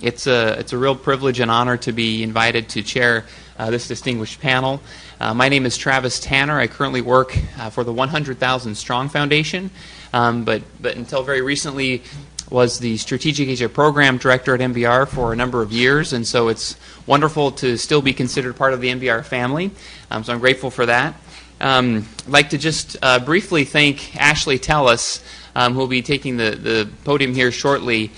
It's a real privilege and honor to be invited to chair this distinguished panel. My name is Travis Tanner. I currently work for the 100,000 Strong Foundation, but until very recently was the Strategic Asia Program Director at MBR for a number of years, and so it's wonderful to still be considered part of the MBR family, so I'm grateful for that. I'd like to just briefly thank Ashley Tellis, who will be taking the podium here shortly,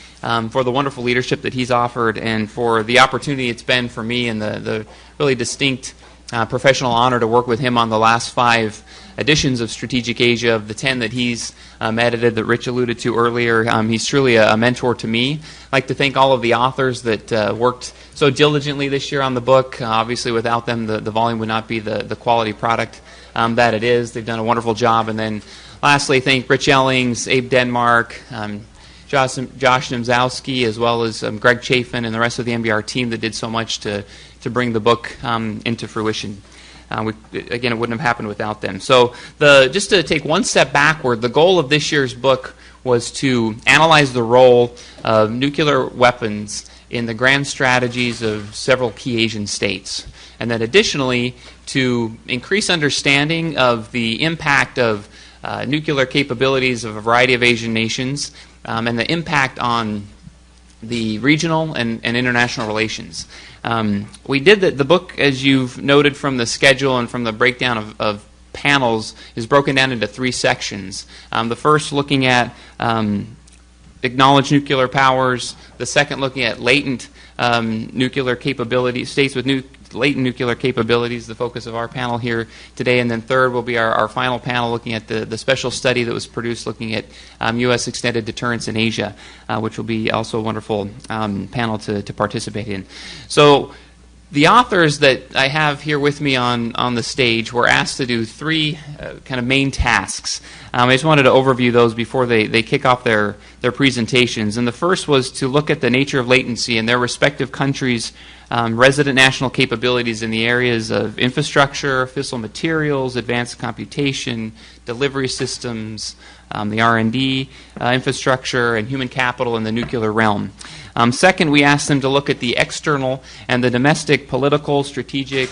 for the wonderful leadership that he's offered and for the opportunity it's been for me and the really distinct professional honor to work with him on the last 5 editions of Strategic Asia, of the 10 that he's edited that Rich alluded to earlier. He's truly a mentor to me. I'd like to thank all of the authors that worked so diligently this year on the book. Obviously, without them, the volume would not be the quality product that it is. They've done a wonderful job. And then lastly, thank Rich Ellings, Abe Denmark, Josh Nimzowski, as well as Greg Chafin and the rest of the MBR team that did so much to bring the book into fruition. Again, it wouldn't have happened without them. So just to take one step backward, the goal of this year's book was to analyze the role of nuclear weapons in the grand strategies of several key Asian states, and then additionally to increase understanding of the impact of nuclear capabilities of a variety of Asian nations and the impact on the regional and international relations. We did the book, as you've noted from the schedule and from the breakdown of panels, is broken down into 3 sections. The first looking at acknowledged nuclear powers, the second looking at latent nuclear capabilities, states with latent nuclear capabilities, the focus of our panel here today, and then third will be our final panel looking at the special study that was produced looking at U.S. extended deterrence in Asia, which will be also a wonderful panel to participate in. So the authors that I have here with me on the stage were asked to do 3 kind of main tasks. I just wanted to overview those before they kick off their presentations. And the first was to look at the nature of latency and their respective countries' resident national capabilities in the areas of infrastructure, fissile materials, advanced computation, delivery systems, the R&D infrastructure, and human capital in the nuclear realm. Second, we asked them to look at the external and the domestic political, strategic,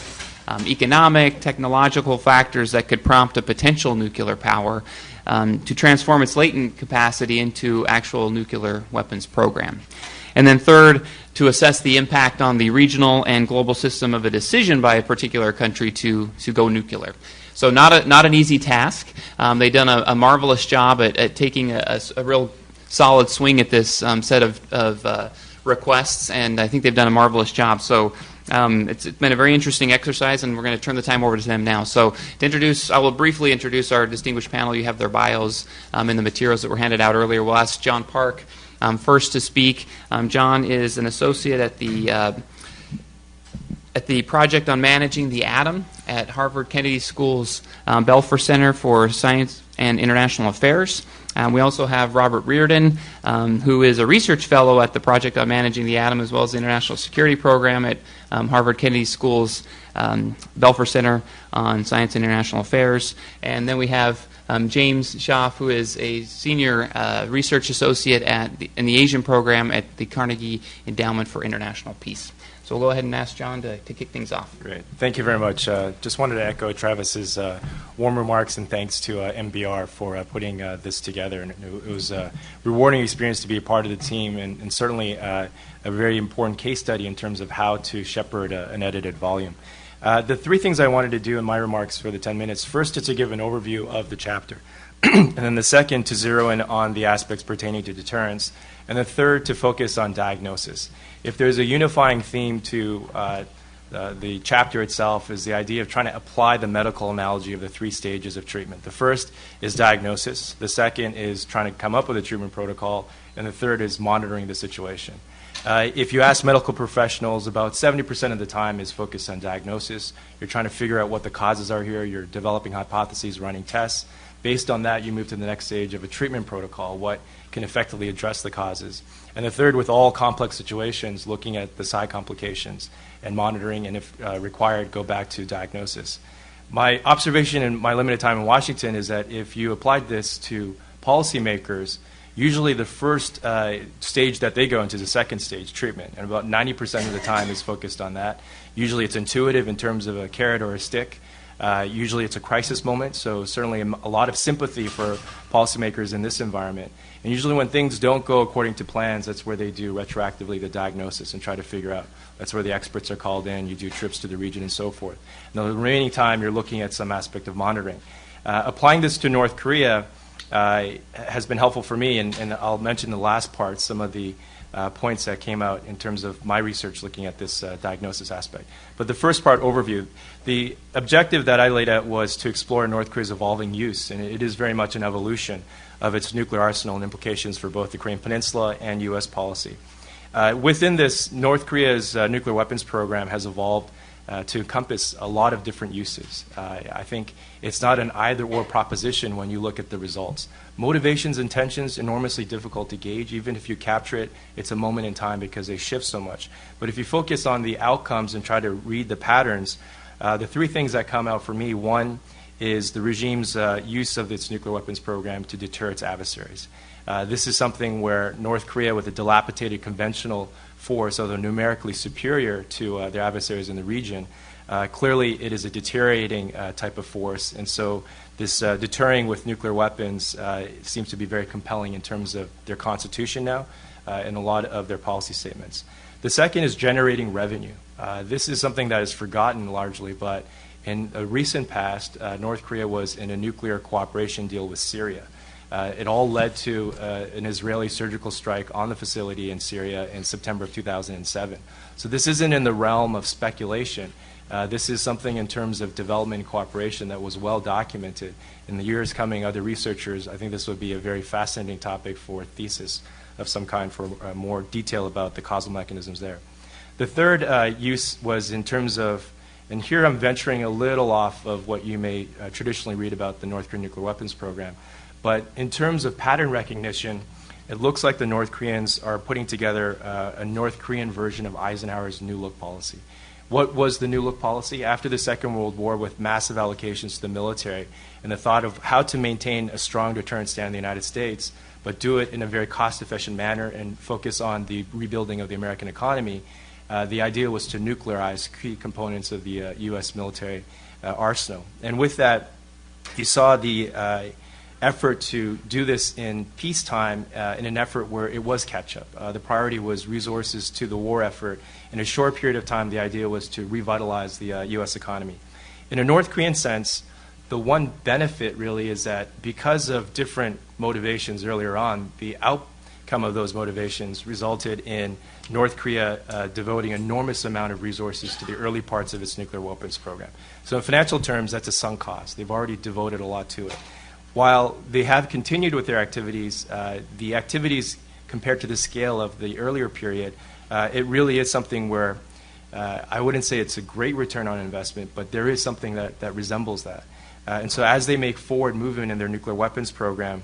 economic, technological factors that could prompt a potential nuclear power to transform its latent capacity into actual nuclear weapons program. And then third, to assess the impact on the regional and global system of a decision by a particular country to go nuclear. So not an easy task. They've done a marvelous job at taking a real solid swing at this set of requests, and I think they've done a marvelous job. So it's been a very interesting exercise, and we're going to turn the time over to them now. So I will briefly introduce our distinguished panel. You have their bios in the materials that were handed out earlier. We'll ask John Park first to speak. John is an associate at the Project on Managing the Atom at Harvard Kennedy School's Belfer Center for Science and International Affairs. We also have Robert Reardon, who is a research fellow at the Project on Managing the Atom, as well as the International Security Program at Harvard Kennedy School's Belfer Center on Science and International Affairs. And then we have James Schoff, who is a senior research associate in the Asian program at the Carnegie Endowment for International Peace. So we'll go ahead and ask John to kick things off. Great. Thank you very much. Just wanted to echo Travis's warm remarks and thanks to MBR for putting this together. And it was a rewarding experience to be a part of the team, and certainly a very important case study in terms of how to shepherd an edited volume. The 3 things I wanted to do in my remarks for the 10 minutes, first is to give an overview of the chapter, and then the second to zero in on the aspects pertaining to deterrence, and the third to focus on diagnosis. If there's a unifying theme to the chapter itself is the idea of trying to apply the medical analogy of the 3 stages of treatment. The first is diagnosis, the second is trying to come up with a treatment protocol, and the third is monitoring the situation. If you ask medical professionals, about 70% of the time is focused on diagnosis. You're trying to figure out what the causes are here. You're developing hypotheses, running tests. Based on that, you move to the next stage of a treatment protocol, what can effectively address the causes. And the third, with all complex situations, looking at the side complications and monitoring, and if required, go back to diagnosis. My observation in my limited time in Washington is that if you applied this to policymakers, Usually the first stage that they go into is a second stage, treatment, and about 90% of the time is focused on that. Usually it's intuitive in terms of a carrot or a stick. Usually it's a crisis moment, so certainly a lot of sympathy for policymakers in this environment. And usually when things don't go according to plans, that's where they do retroactively the diagnosis and try to figure out. That's where the experts are called in, you do trips to the region and so forth. Now the remaining time you're looking at some aspect of monitoring. Applying this to North Korea has been helpful for me, and I'll mention the last part, some of the points that came out in terms of my research looking at this diagnosis aspect. But the first part, overview, the objective that I laid out was to explore North Korea's evolving use, and it is very much an evolution of its nuclear arsenal and implications for both the Korean Peninsula and U.S. policy. Within this, North Korea's nuclear weapons program has evolved to encompass a lot of different uses. I think it's not an either-or proposition when you look at the results. Motivations, intentions, enormously difficult to gauge. Even if you capture it, it's a moment in time because they shift so much. But if you focus on the outcomes and try to read the patterns, the three things that come out for me, one is the regime's use of its nuclear weapons program to deter its adversaries. This is something where North Korea, with a dilapidated conventional force, although numerically superior to their adversaries in the region, clearly it is a deteriorating type of force. And so this deterring with nuclear weapons seems to be very compelling in terms of their constitution now and a lot of their policy statements. The second is generating revenue. This is something that is forgotten largely, but in a recent past, North Korea was in a nuclear cooperation deal with Syria. It all led to an Israeli surgical strike on the facility in Syria in September of 2007. So this isn't in the realm of speculation. This is something in terms of development and cooperation that was well documented. In the years coming, other researchers, I think this would be a very fascinating topic for a thesis of some kind for more detail about the causal mechanisms there. The third use was in terms of, and here I'm venturing a little off of what you may traditionally read about the North Korean nuclear weapons program, but in terms of pattern recognition, it looks like the North Koreans are putting together a North Korean version of Eisenhower's New Look policy. What was the New Look policy? After the Second World War, with massive allocations to the military and the thought of how to maintain a strong deterrent stand in the United States, but do it in a very cost-efficient manner and focus on the rebuilding of the American economy, the idea was to nuclearize key components of the U.S. military arsenal. And with that, you saw the effort to do this in peacetime in an effort where it was catch-up. The priority was resources to the war effort. In a short period of time, the idea was to revitalize the U.S. economy. In a North Korean sense, the one benefit really is that because of different motivations earlier on, the outcome of those motivations resulted in North Korea devoting an enormous amount of resources to the early parts of its nuclear weapons program. So in financial terms, that's a sunk cost. They've already devoted a lot to it. While they have continued with their activities, the activities compared to the scale of the earlier period, it really is something where I wouldn't say it's a great return on investment, but there is something that resembles that. And so as they make forward movement in their nuclear weapons program,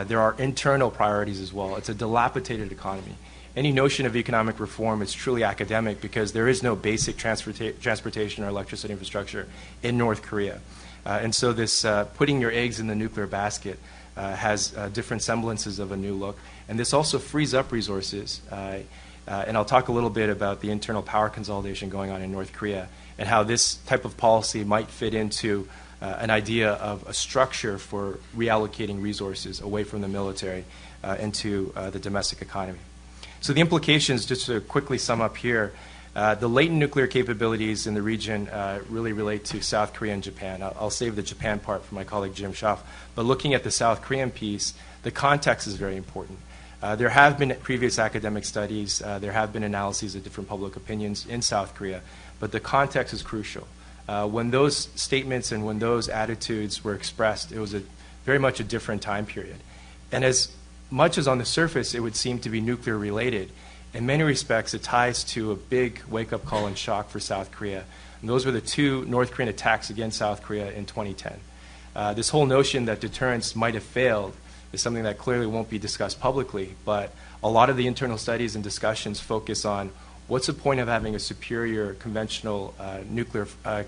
there are internal priorities as well. It's a dilapidated economy. Any notion of economic reform is truly academic because there is no basic transportation or electricity infrastructure in North Korea. And so this putting your eggs in the nuclear basket has different semblances of a new look. And this also frees up resources. And I'll talk a little bit about the internal power consolidation going on in North Korea and how this type of policy might fit into an idea of a structure for reallocating resources away from the military into the domestic economy. So the implications, just to quickly sum up here, the latent nuclear capabilities in the region really relate to South Korea and Japan. I'll save the Japan part for my colleague Jim Schoff. But looking at the South Korean piece, the context is very important. There have been previous academic studies. There have been analyses of different public opinions in South Korea. But the context is crucial. When those statements and when those attitudes were expressed, it was very much a different time period. And as much as on the surface it would seem to be nuclear related, in many respects it ties to a big wake-up call and shock for South Korea. And those were the two North Korean attacks against South Korea in 2010. This whole notion that deterrence might have failed is something that clearly won't be discussed publicly, but a lot of the internal studies and discussions focus on what's the point of having a superior conventional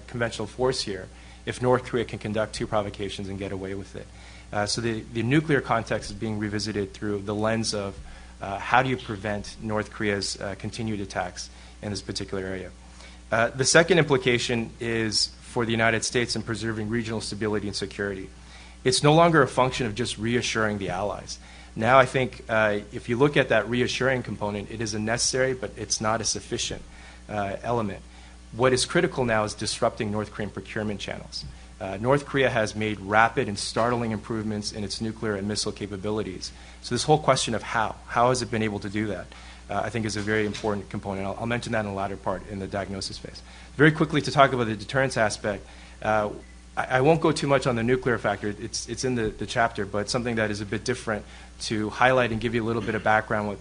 conventional force here if North Korea can conduct two provocations and get away with it. So the nuclear context is being revisited through the lens of how do you prevent North Korea's continued attacks in this particular area. The second implication is for the United States in preserving regional stability and security. It's no longer a function of just reassuring the allies. Now I think if you look at that reassuring component, it is a necessary, but it's not a sufficient element. What is critical now is disrupting North Korean procurement channels. North Korea has made rapid and startling improvements in its nuclear and missile capabilities. So this whole question of how has it been able to do that, I think is a very important component. I'll mention that in the latter part in the diagnosis phase. Very quickly to talk about the deterrence aspect, I won't go too much on the nuclear factor. It's in the chapter, but something that is a bit different to highlight and give you a little bit of background what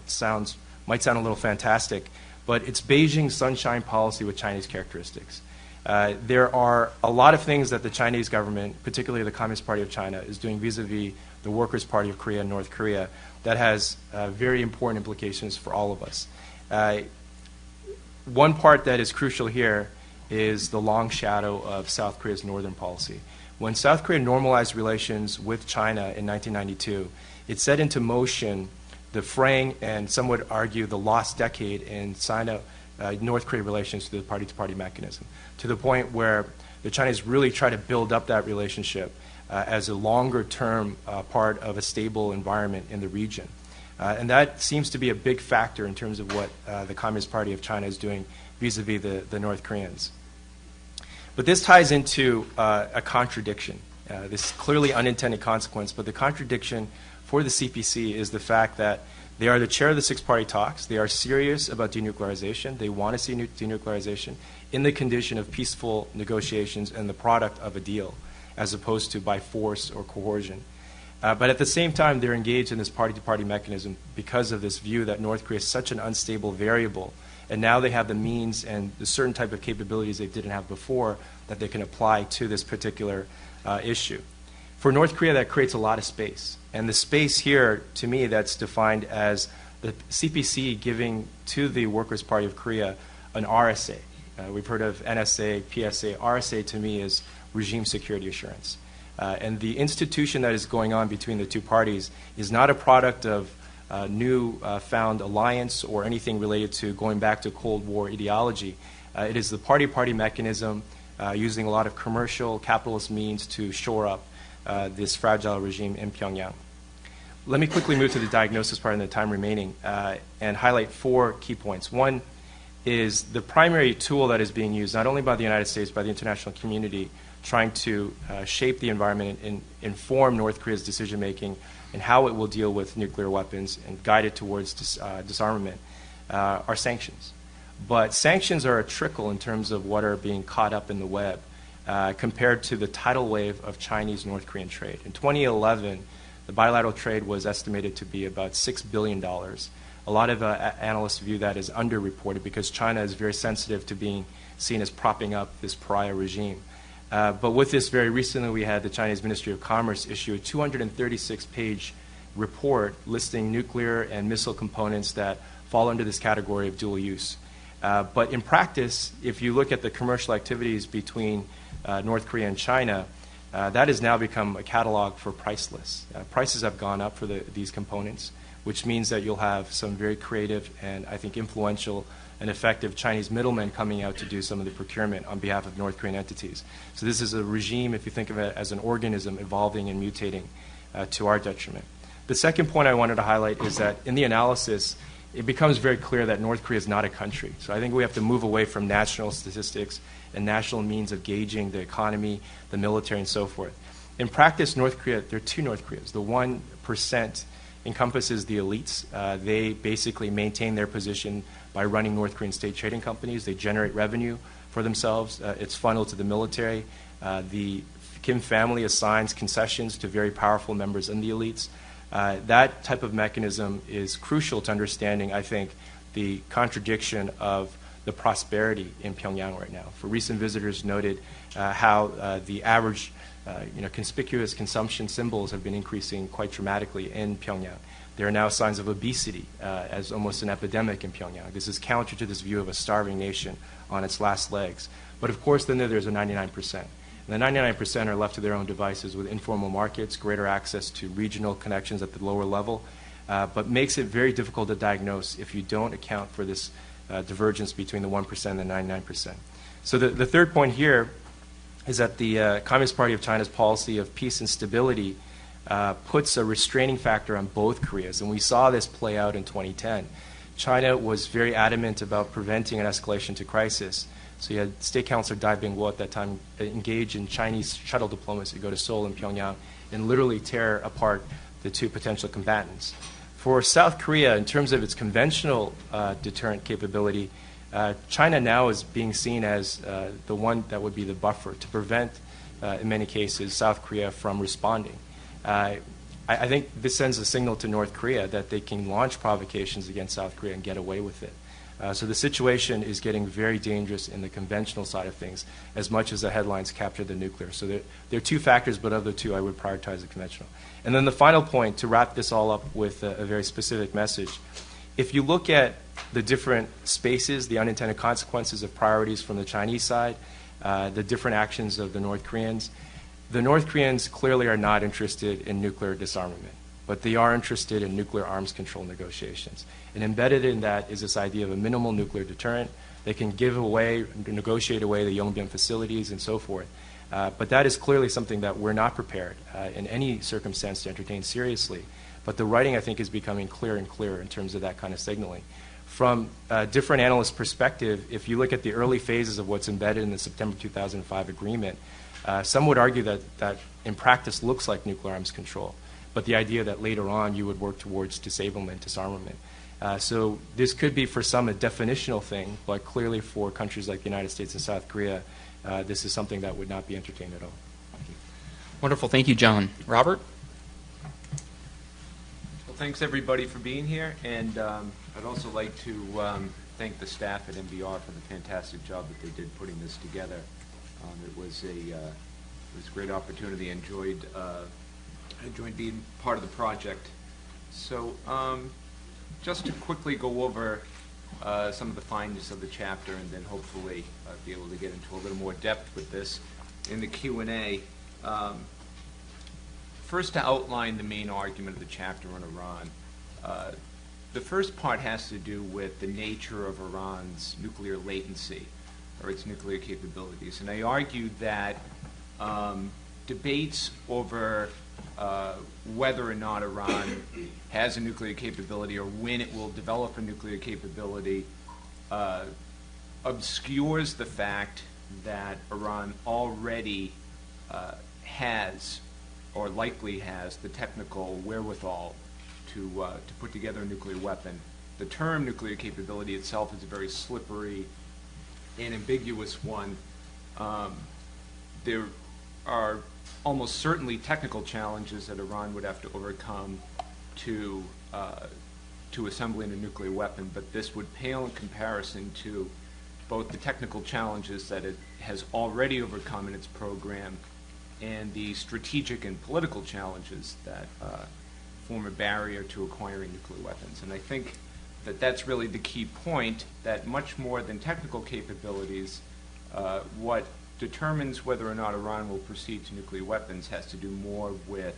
might sound a little fantastic, but it's Beijing's sunshine policy with Chinese characteristics. There are a lot of things that the Chinese government, particularly the Communist Party of China, is doing vis-a-vis the Workers' Party of Korea and North Korea that has very important implications for all of us. One part that is crucial here is the long shadow of South Korea's northern policy. When South Korea normalized relations with China in 1992, it set into motion the fraying and some would argue the lost decade in North Korea relations through the party-to-party mechanism, to the point where the Chinese really try to build up that relationship as a longer-term part of a stable environment in the region. And that seems to be a big factor in terms of what the Communist Party of China is doing vis-a-vis the North Koreans. But this ties into a contradiction, this clearly unintended consequence, but the contradiction for the CPC is the fact that they are the chair of the six-party talks. They are serious about denuclearization. They want to see denuclearization in the condition of peaceful negotiations and the product of a deal, as opposed to by force or coercion. But at the same time, they're engaged in this party-to-party mechanism because of this view that North Korea is such an unstable variable, and now they have the means and the certain type of capabilities they didn't have before that they can apply to this particular issue. For North Korea, that creates a lot of space. And the space here, to me, that's defined as the CPC giving to the Workers' Party of Korea an RSA. We've heard of NSA, PSA. RSA, to me, is regime security assurance. And the institution that is going on between the two parties is not a product of new found alliance or anything related to going back to Cold War ideology. It is the party-party mechanism using a lot of commercial, capitalist means to shore up this fragile regime in Pyongyang. Let me quickly move to the diagnosis part in the time remaining and highlight 4 key points. One is the primary tool that is being used, not only by the United States, by the international community, trying to shape the environment and inform North Korea's decision-making and how it will deal with nuclear weapons and guide it towards disarmament, are sanctions. But sanctions are a trickle in terms of what are being caught up in the web compared to the tidal wave of Chinese-North Korean trade. In 2011, the bilateral trade was estimated to be about $6 billion. A lot of analysts view that as underreported because China is very sensitive to being seen as propping up this pariah regime. But with this, very recently we had the Chinese Ministry of Commerce issue a 236-page report listing nuclear and missile components that fall under this category of dual use. But in practice, if you look at the commercial activities between North Korea and China, that has now become a catalog for price lists. Prices have gone up for these components, which means that you'll have some very creative and I think influential and effective Chinese middlemen coming out to do some of the procurement on behalf of North Korean entities. So this is a regime, if you think of it as an organism, evolving and mutating to our detriment. The second point I wanted to highlight is that in the analysis, it becomes very clear that North Korea is not a country. So I think we have to move away from national statistics and national means of gauging the economy, the military, and so forth. In practice, North Korea, there are 2 North Koreas. The 1% encompasses the elites. They basically maintain their position by running North Korean state trading companies. They generate revenue for themselves. It's funneled to the military. The Kim family assigns concessions to very powerful members in the elites. That type of mechanism is crucial to understanding, I think, the contradiction of the prosperity in Pyongyang right now. For recent visitors noted how the average conspicuous consumption symbols have been increasing quite dramatically in Pyongyang. There are now signs of obesity as almost an epidemic in Pyongyang. This is counter to this view of a starving nation on its last legs. But of course, then there's a 99%. And the 99% are left to their own devices with informal markets, greater access to regional connections at the lower level, but makes it very difficult to diagnose if you don't account for this divergence between the 1% and the 99%. So the third point here is that the Communist Party of China's policy of peace and stability puts a restraining factor on both Koreas, and we saw this play out in 2010. China was very adamant about preventing an escalation to crisis. So you had State Councilor Dai Bing-wo at that time engage in Chinese shuttle diplomacy, go to Seoul and Pyongyang, and literally tear apart the two potential combatants. For South Korea, in terms of its conventional deterrent capability, China now is being seen as the one that would be the buffer to prevent, in many cases, South Korea from responding. I think this sends a signal to North Korea that they can launch provocations against South Korea and get away with it. So the situation is getting very dangerous in the conventional side of things, as much as the headlines capture the nuclear. So there are two factors, but of the two, I would prioritize the conventional. And then the final point, to wrap this all up with a very specific message, if you look at the different spaces, the unintended consequences of priorities from the Chinese side, the different actions of the North Koreans clearly are not interested in nuclear disarmament, but they are interested in nuclear arms control negotiations. And embedded in that is this idea of a minimal nuclear deterrent. They can give away, negotiate away the Yongbyon facilities and so forth. But that is clearly something that we're not prepared in any circumstance to entertain seriously. But the writing, I think, is becoming clearer and clearer in terms of that kind of signaling. From a different analyst perspective, if you look at the early phases of what's embedded in the September 2005 agreement, some would argue that in practice looks like nuclear arms control, but the idea that later on you would work towards disablement, disarmament. So this could be for some a definitional thing, but clearly for countries like the United States and South Korea, this is something that would not be entertained at all. Wonderful. Thank you, John. Robert? Well, thanks everybody for being here, and I'd also like to thank the staff at MBR for the fantastic job that they did putting this together. It was a great opportunity. I enjoyed being part of the project. So just to quickly go over some of the findings of the chapter, and then hopefully be able to get into a little more depth with this in the Q&A. First, to outline the main argument of the chapter on Iran. The first part has to do with the nature of Iran's nuclear latency, or its nuclear capabilities. And I argued that debates over whether or not Iran has a nuclear capability or when it will develop a nuclear capability obscures the fact that Iran already has, or likely has, the technical wherewithal to put together a nuclear weapon. The term nuclear capability itself is a very slippery and ambiguous one. There are almost certainly technical challenges that Iran would have to overcome to assembling a nuclear weapon, but this would pale in comparison to both the technical challenges that it has already overcome in its program and the strategic and political challenges that form a barrier to acquiring nuclear weapons. And I think that that's really the key point, that much more than technical capabilities, what determines whether or not Iran will proceed to nuclear weapons has to do more with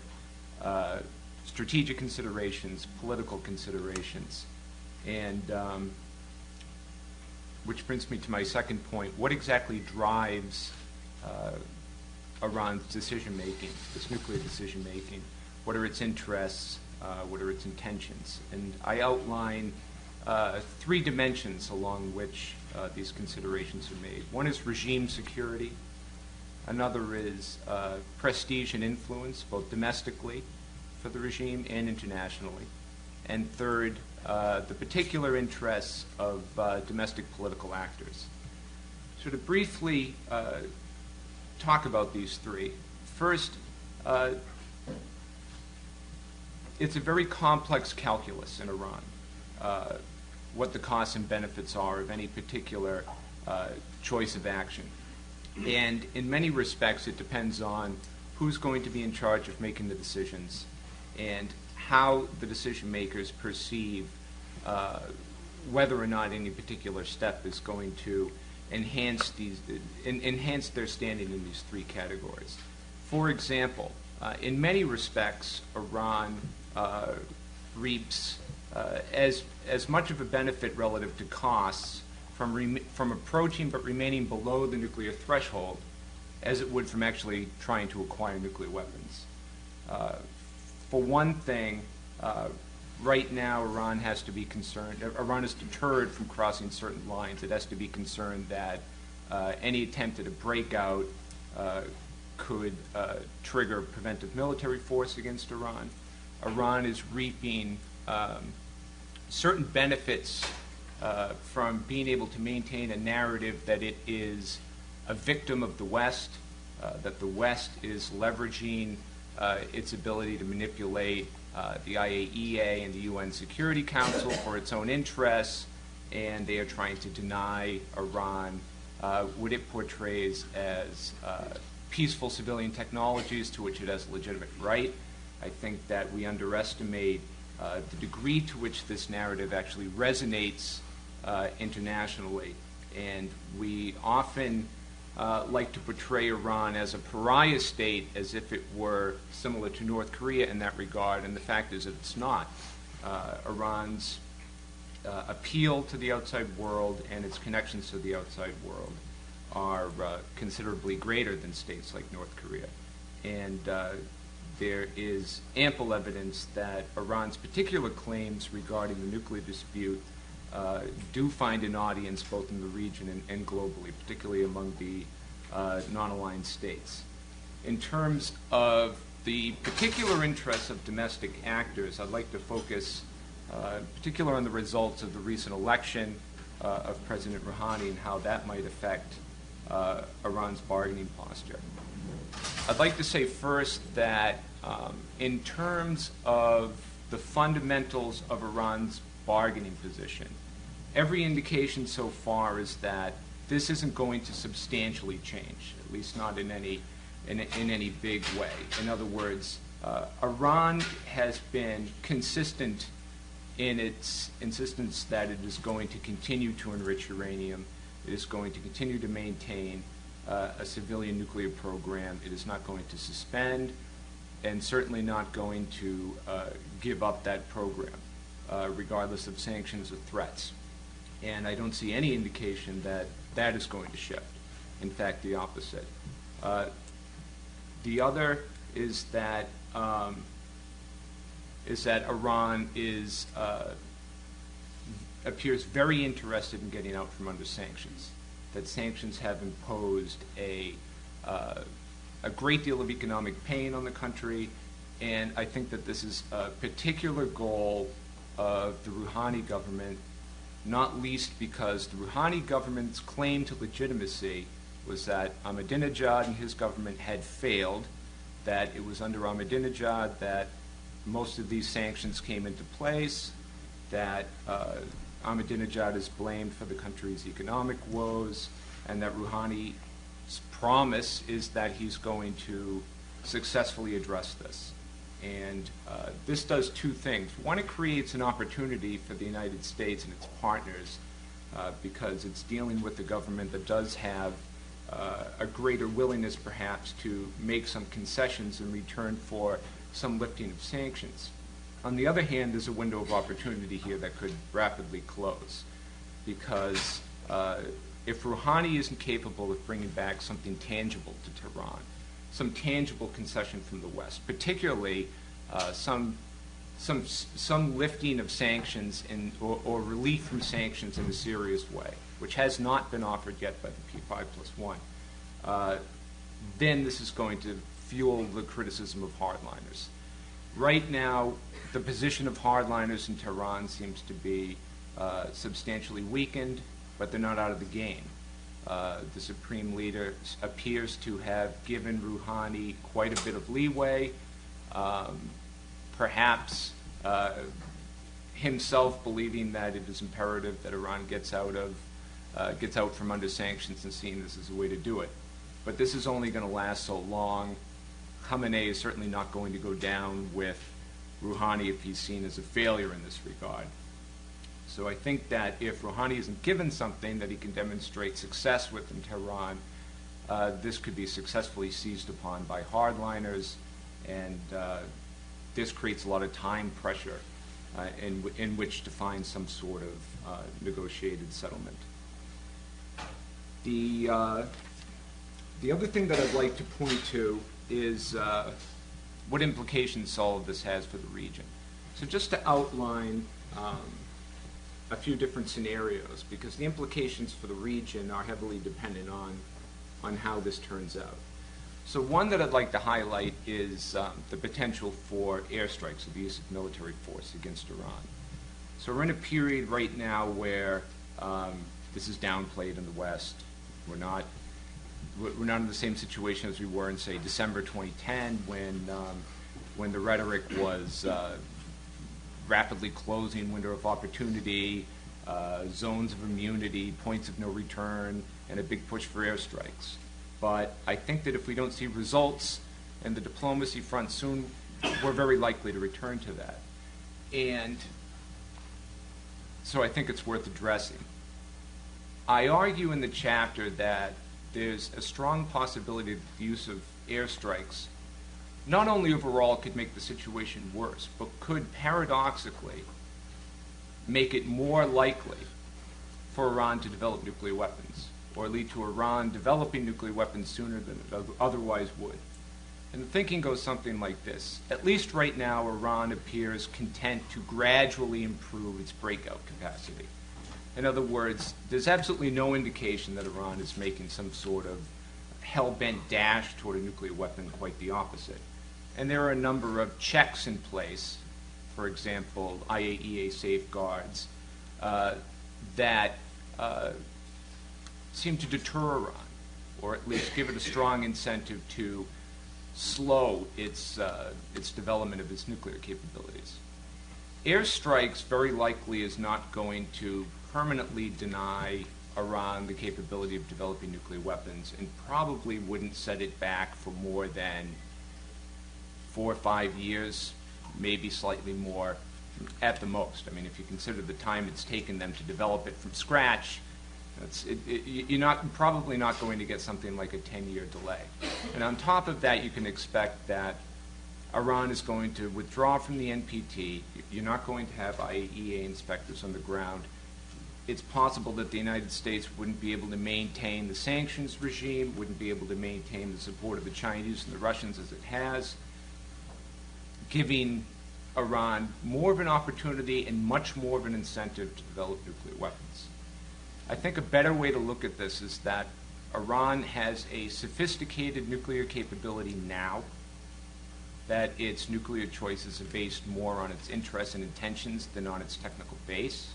strategic considerations, political considerations, and which brings me to my second point. What exactly drives Iran's decision-making, this nuclear decision-making? What are its interests? What are its intentions? And I outline three dimensions along which these considerations are made. One is regime security. Another is prestige and influence, both domestically for the regime and internationally. And third, the particular interests of domestic political actors. So to briefly talk about these three. First, it's a very complex calculus in Iran, what the costs and benefits are of any particular choice of action. And in many respects, it depends on who's going to be in charge of making the decisions and how the decision makers perceive whether or not any particular step is going to enhance their standing in these three categories. For example, in many respects, Iran reaps as much of a benefit relative to costs from approaching but remaining below the nuclear threshold as it would from actually trying to acquire nuclear weapons. For one thing, right now Iran has to be concerned, Iran is deterred from crossing certain lines. It has to be concerned that any attempt at a breakout could trigger preventive military force against Iran. Iran is reaping certain benefits from being able to maintain a narrative that it is a victim of the West, that the West is leveraging its ability to manipulate the IAEA and the UN Security Council for its own interests, and they are trying to deny Iran what it portrays as peaceful civilian technologies to which it has legitimate right. I think that we underestimate the degree to which this narrative actually resonates internationally, and we often like to portray Iran as a pariah state, as if it were similar to North Korea in that regard, and the fact is that it's not. Iran's appeal to the outside world and its connections to the outside world are considerably greater than states like North Korea. And there is ample evidence that Iran's particular claims regarding the nuclear dispute do find an audience both in the region and globally, particularly among the non-aligned states. In terms of the particular interests of domestic actors, I'd like to focus particularly on the results of the recent election of President Rouhani and how that might affect Iran's bargaining posture. I'd like to say first that in terms of the fundamentals of Iran's bargaining position, every indication so far is that this isn't going to substantially change, at least not in any big way. In other words, Iran has been consistent in its insistence that it is going to continue to enrich uranium. It is going to continue to maintain a civilian nuclear program. It is not going to suspend, and certainly not going to give up that program, regardless of sanctions or threats. And I don't see any indication that that is going to shift. In fact, the opposite. The other is that Iran appears very interested in getting out from under sanctions. That sanctions have imposed a great deal of economic pain on the country, and I think that this is a particular goal of the Rouhani government, not least because the Rouhani government's claim to legitimacy was that Ahmadinejad and his government had failed, that it was under Ahmadinejad that most of these sanctions came into place, that Ahmadinejad is blamed for the country's economic woes, and that Rouhani's promise is that he's going to successfully address this. And this does two things. One, it creates an opportunity for the United States and its partners because it's dealing with a government that does have a greater willingness perhaps to make some concessions in return for some lifting of sanctions. On the other hand, there's a window of opportunity here that could rapidly close because if Rouhani isn't capable of bringing back something tangible to Tehran, some tangible concession from the West, particularly some lifting of sanctions or relief from sanctions in a serious way, which has not been offered yet by the P5+1, then this is going to fuel the criticism of hardliners. Right now, the position of hardliners in Tehran seems to be substantially weakened, but they're not out of the game. The Supreme Leader appears to have given Rouhani quite a bit of leeway, perhaps himself believing that it is imperative that Iran gets out from under sanctions and seeing this as a way to do it. But this is only going to last so long. Khamenei is certainly not going to go down with Rouhani if he's seen as a failure in this regard. So I think that if Rouhani isn't given something that he can demonstrate success with in Tehran, this could be successfully seized upon by hardliners, and this creates a lot of time pressure in which to find some sort of negotiated settlement. The other thing that I'd like to point to is what implications all of this has for the region. So just to outline a few different scenarios, because the implications for the region are heavily dependent on how this turns out. So one that I'd like to highlight is the potential for airstrikes, or the use of military force against Iran. So we're in a period right now where this is downplayed in the West. We're not in the same situation as we were in, say, December 2010, when the rhetoric was rapidly closing window of opportunity, zones of immunity, points of no return, and a big push for airstrikes. But I think that if we don't see results in the diplomacy front soon, we're very likely to return to that. And so I think it's worth addressing. I argue in the chapter that there's a strong possibility that the use of airstrikes not only overall could make the situation worse, but could paradoxically make it more likely for Iran to develop nuclear weapons, or lead to Iran developing nuclear weapons sooner than it otherwise would. And the thinking goes something like this. At least right now, Iran appears content to gradually improve its breakout capacity. In other words, there's absolutely no indication that Iran is making some sort of hell-bent dash toward a nuclear weapon, quite the opposite. And there are a number of checks in place, for example, IAEA safeguards, that seem to deter Iran, or at least give it a strong incentive to slow its development of its nuclear capabilities. Airstrikes very likely is not going to permanently deny Iran the capability of developing nuclear weapons, and probably wouldn't set it back for more than 4 or 5 years, maybe slightly more at the most. I mean, if you consider the time it's taken them to develop it from scratch, you're probably not going to get something like a 10-year delay. And on top of that, you can expect that Iran is going to withdraw from the NPT. You're not going to have IAEA inspectors on the ground. It's possible that the United States wouldn't be able to maintain the sanctions regime, wouldn't be able to maintain the support of the Chinese and the Russians as it has, giving Iran more of an opportunity and much more of an incentive to develop nuclear weapons. I think a better way to look at this is that Iran has a sophisticated nuclear capability now, that its nuclear choices are based more on its interests and intentions than on its technical base,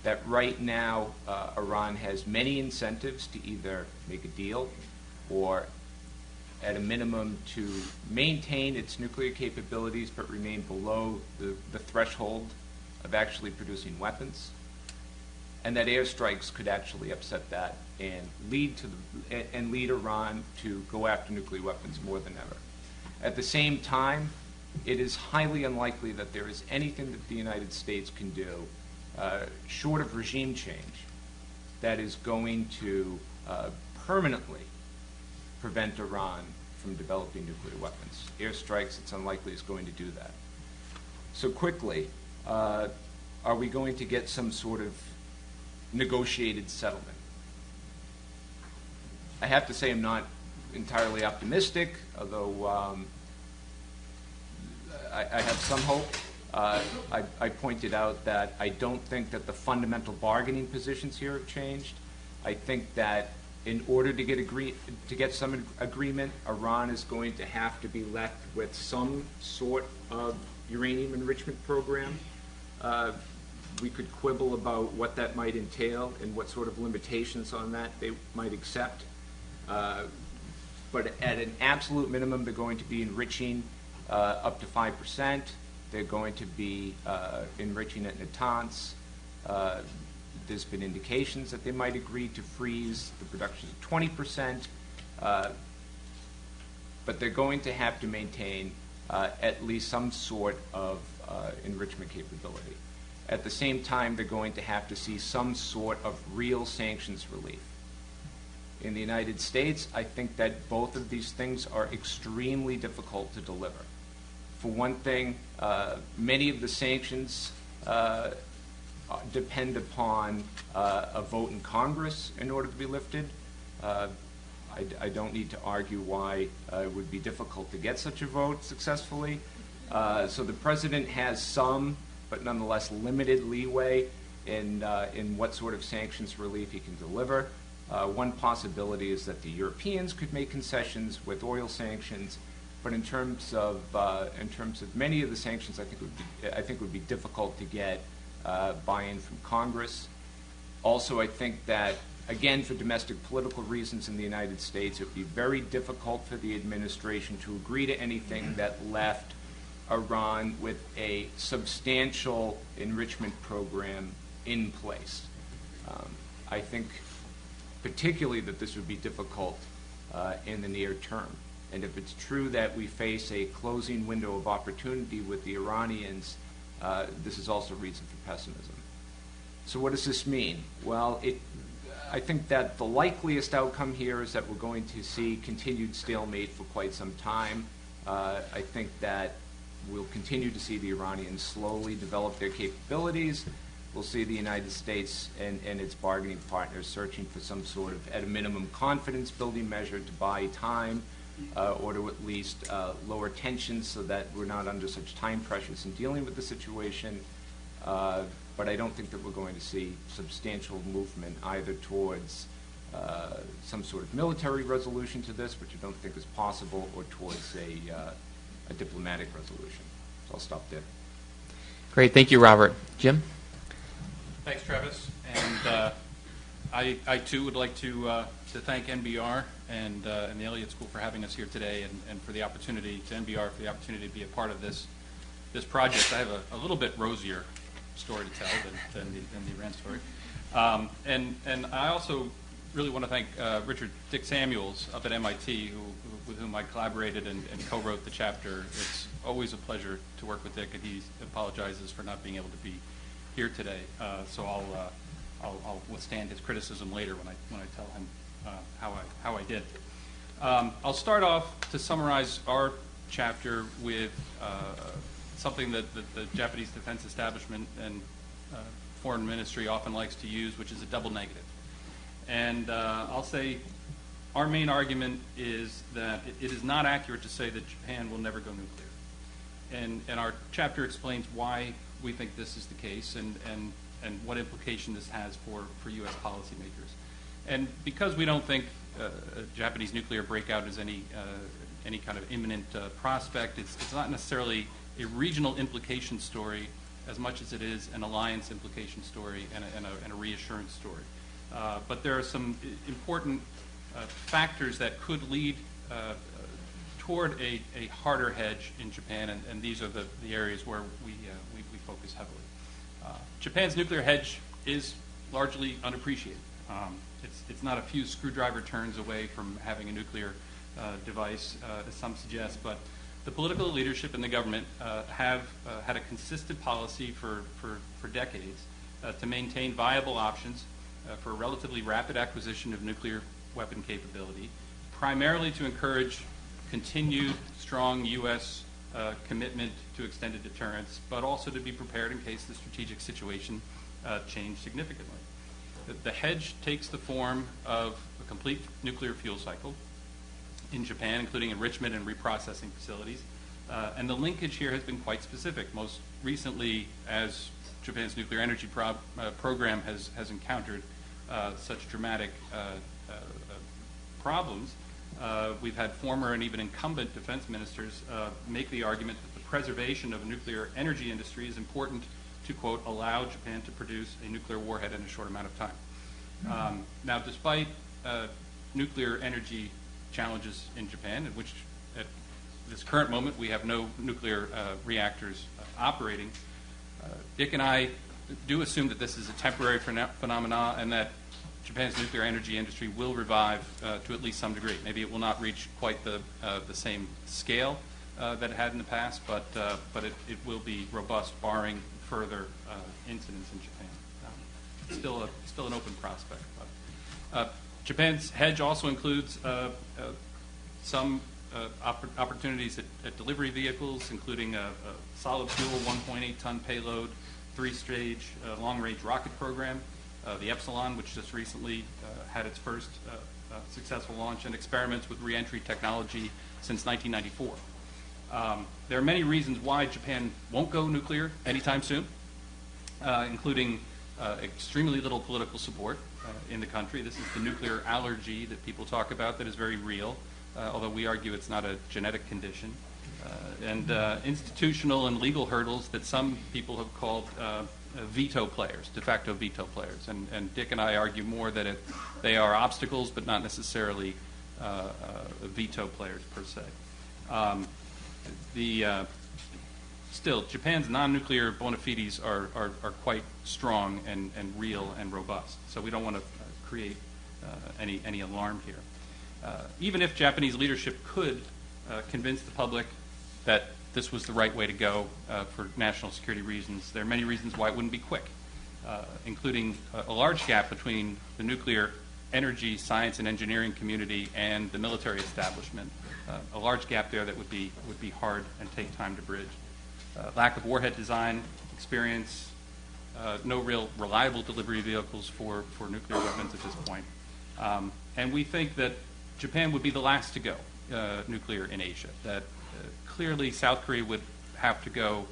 that right now Iran has many incentives to either make a deal or at a minimum to maintain its nuclear capabilities but remain below the threshold of actually producing weapons, and that airstrikes could actually upset that and lead Iran to go after nuclear weapons more than ever. At the same time, it is highly unlikely that there is anything that the United States can do short of regime change that is going to permanently prevent Iran from developing nuclear weapons. Airstrikes, it's unlikely, is going to do that. So quickly, are we going to get some sort of negotiated settlement? I have to say I'm not entirely optimistic, although I have some hope. I pointed out that I don't think that the fundamental bargaining positions here have changed. I think that in order to get some agreement, Iran is going to have to be left with some sort of uranium enrichment program. We could quibble about what that might entail and what sort of limitations on that they might accept. But at an absolute minimum, they're going to be enriching up to 5%. They're going to be enriching at Natanz. There's been indications that they might agree to freeze the production of 20%. But they're going to have to maintain at least some sort of enrichment capability. At the same time, they're going to have to see some sort of real sanctions relief. In the United States, I think that both of these things are extremely difficult to deliver. For one thing, many of the sanctions depend upon a vote in Congress in order to be lifted. I don't need to argue why it would be difficult to get such a vote successfully. So the president has some, but nonetheless limited leeway in what sort of sanctions relief he can deliver. One possibility is that the Europeans could make concessions with oil sanctions, but in terms of many of the sanctions, I think would be difficult to get buy-in from Congress. Also, I think that, again, for domestic political reasons in the United States, it would be very difficult for the administration to agree to anything that left Iran with a substantial enrichment program in place. I think particularly that this would be difficult in the near term. And if it's true that we face a closing window of opportunity with the Iranians, this is also reason for pessimism. So what does this mean? Well, I think that the likeliest outcome here is that we're going to see continued stalemate for quite some time. I think that we'll continue to see the Iranians slowly develop their capabilities. We'll see the United States and its bargaining partners searching for some sort of, at a minimum, confidence-building measure to buy time or to at least lower tensions so that we're not under such time pressures in dealing with the situation. But I don't think that we're going to see substantial movement either towards some sort of military resolution to this, which I don't think is possible, or towards a diplomatic resolution. So I'll stop there. Great. Thank you, Robert. Jim? Thanks, Travis. And I too would like to thank NBR and the Elliott School for having us here today, and for the opportunity to NBR for the opportunity to be a part of this project. I have a little bit rosier story to tell than the Iran story, and I also really want to thank Richard Dick Samuels up at MIT, with whom I collaborated and co-wrote the chapter. It's always a pleasure to work with Dick, and he apologizes for not being able to be here today, so I'll withstand his criticism later when I tell him how I did. I'll start off to summarize our chapter with something that the Japanese defense establishment and foreign ministry often likes to use, which is a double negative. And I'll say our main argument is that it is not accurate to say that Japan will never go nuclear. And our chapter explains why we think this is the case and what implication this has for U.S. policymakers. And because we don't think a Japanese nuclear breakout is any kind of imminent prospect, it's not necessarily a regional implication story as much as it is an alliance implication story and a reassurance story. But there are some important factors that could lead toward a harder hedge in Japan, and these are the areas where we focus heavily. Japan's nuclear hedge is largely unappreciated. It's not a few screwdriver turns away from having a nuclear device, as some suggest, but the political leadership and the government have had a consistent policy for decades to maintain viable options for a relatively rapid acquisition of nuclear weapon capability, primarily to encourage continued strong U.S. Commitment to extended deterrence, but also to be prepared in case the strategic situation changed significantly. The hedge takes the form of a complete nuclear fuel cycle in Japan, including enrichment and reprocessing facilities. And the linkage here has been quite specific. Most recently, as Japan's nuclear energy program has encountered such dramatic problems, we've had former and even incumbent defense ministers make the argument that the preservation of a nuclear energy industry is important to, quote, allow Japan to produce a nuclear warhead in a short amount of time. Now, despite nuclear energy challenges in Japan, in which at this current moment we have no nuclear reactors operating, Dick and I do assume that this is a temporary phenomena and that Japan's nuclear energy industry will revive to at least some degree. Maybe it will not reach quite the same scale that it had in the past, but it will be robust, barring further incidents in Japan. Still an open prospect. But, Japan's Hedge also includes some opportunities at delivery vehicles, including a solid fuel 1.8-ton payload, 3-stage long-range rocket program, the Epsilon, which just recently had its first successful launch, and experiments with reentry technology since 1994. There are many reasons why Japan won't go nuclear anytime soon, including extremely little political support in the country. This is the nuclear allergy that people talk about that is very real, although we argue it's not a genetic condition. And institutional and legal hurdles that some people have called veto players, de facto veto players. And Dick and I argue more that they are obstacles but not necessarily veto players per se. Still, Japan's non-nuclear bona fides are quite strong and real and robust. So we don't want to create any alarm here. Even if Japanese leadership could convince the public that this was the right way to go for national security reasons, there are many reasons why it wouldn't be quick, including a large gap between the nuclear energy, science, and engineering community and the military establishment. A large gap there that would be hard and take time to bridge. Lack of warhead design experience, no real reliable delivery vehicles for nuclear weapons at this point. And we think that Japan would be the last to go nuclear in Asia, that clearly South Korea would have to go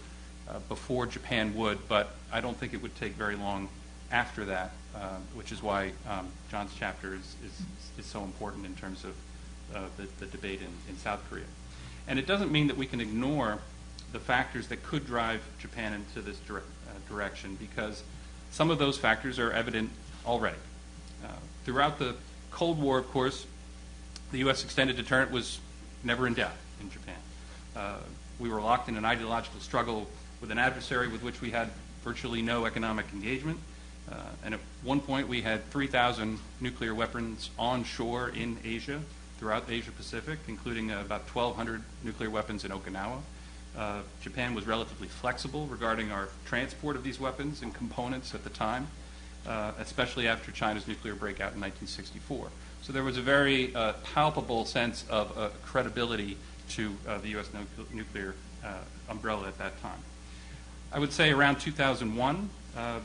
before Japan would, but I don't think it would take very long after that, which is why John's chapter is so important in terms of the debate in South Korea. And it doesn't mean that we can ignore the factors that could drive Japan into this direction, because some of those factors are evident already. Throughout the Cold War, of course, the U.S. extended deterrent was never in doubt in Japan. We were locked in an ideological struggle with an adversary with which we had virtually no economic engagement. And at one point, we had 3,000 nuclear weapons onshore in Asia, throughout the Asia Pacific, including about 1,200 nuclear weapons in Okinawa. Japan was relatively flexible regarding our transport of these weapons and components at the time, especially after China's nuclear breakout in 1964. So there was a very palpable sense of credibility to the U.S. nuclear umbrella at that time. I would say around 2001,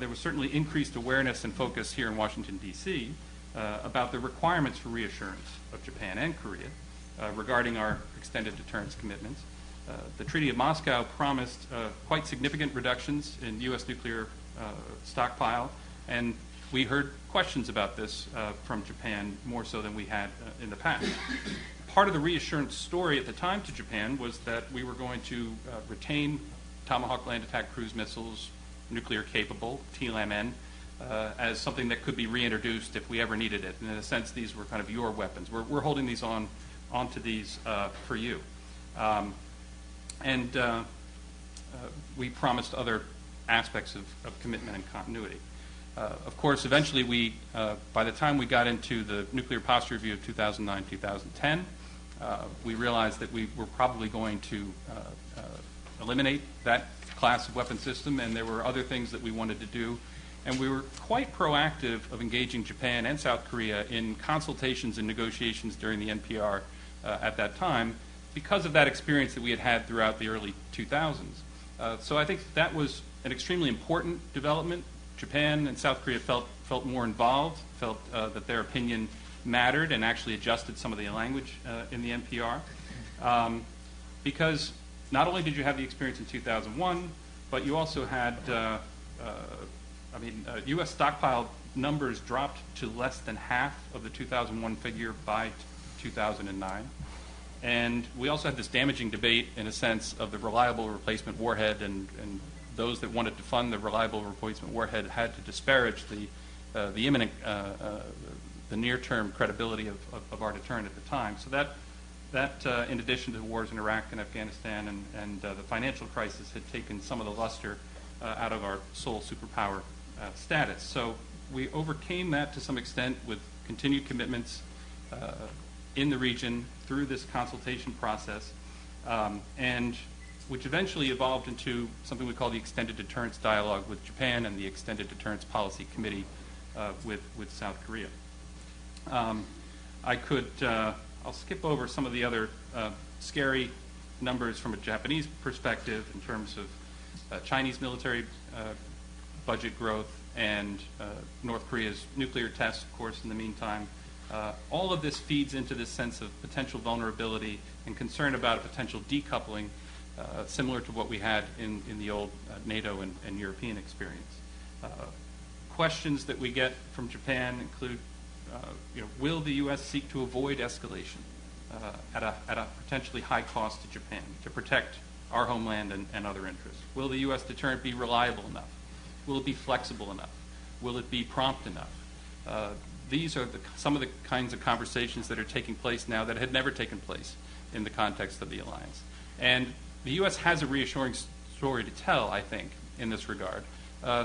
there was certainly increased awareness and focus here in Washington, D.C. About the requirements for reassurance of Japan and Korea regarding our extended deterrence commitments. The Treaty of Moscow promised quite significant reductions in U.S. nuclear stockpile, and we heard questions about this from Japan more so than we had in the past. Part of the reassurance story at the time to Japan was that we were going to retain Tomahawk land attack cruise missiles, nuclear capable, TLAM-N, as something that could be reintroduced if we ever needed it. And in a sense, these were kind of your weapons. We're holding these onto these for you. And we promised other aspects of commitment and continuity. Of course, eventually by the time we got into the nuclear posture review of 2009-2010, we realized that we were probably going to eliminate that class of weapon system, and there were other things that we wanted to do. And we were quite proactive of engaging Japan and South Korea in consultations and negotiations during the NPR at that time because of that experience that we had had throughout the early 2000s. So I think that was an extremely important development. Japan and South Korea felt more involved, felt that their opinion mattered, and actually adjusted some of the language in the NPR. Because not only did you have the experience in 2001, but you also had, U.S. stockpile numbers dropped to less than half of the 2001 figure by 2009. And we also had this damaging debate, in a sense, of the reliable replacement warhead, and those that wanted to fund the reliable replacement warhead had to disparage the imminent, the near-term credibility of our deterrent at the time. So that in addition to the wars in Iraq and Afghanistan and the financial crisis, had taken some of the luster out of our sole superpower status. So we overcame that to some extent with continued commitments in the region through this consultation process. And which eventually evolved into something we call the Extended Deterrence Dialogue with Japan and the Extended Deterrence Policy Committee with South Korea. I'll skip over some of the other scary numbers from a Japanese perspective in terms of Chinese military budget growth and North Korea's nuclear tests, of course, in the meantime. All of this feeds into this sense of potential vulnerability and concern about a potential decoupling, similar to what we had in the old NATO and European experience. Questions that we get from Japan include, will the U.S. seek to avoid escalation at a potentially high cost to Japan to protect our homeland and other interests? Will the U.S. deterrent be reliable enough? Will it be flexible enough? Will it be prompt enough? These are some of the kinds of conversations that are taking place now that had never taken place in the context of the alliance. And the U.S. has a reassuring story to tell, I think, in this regard,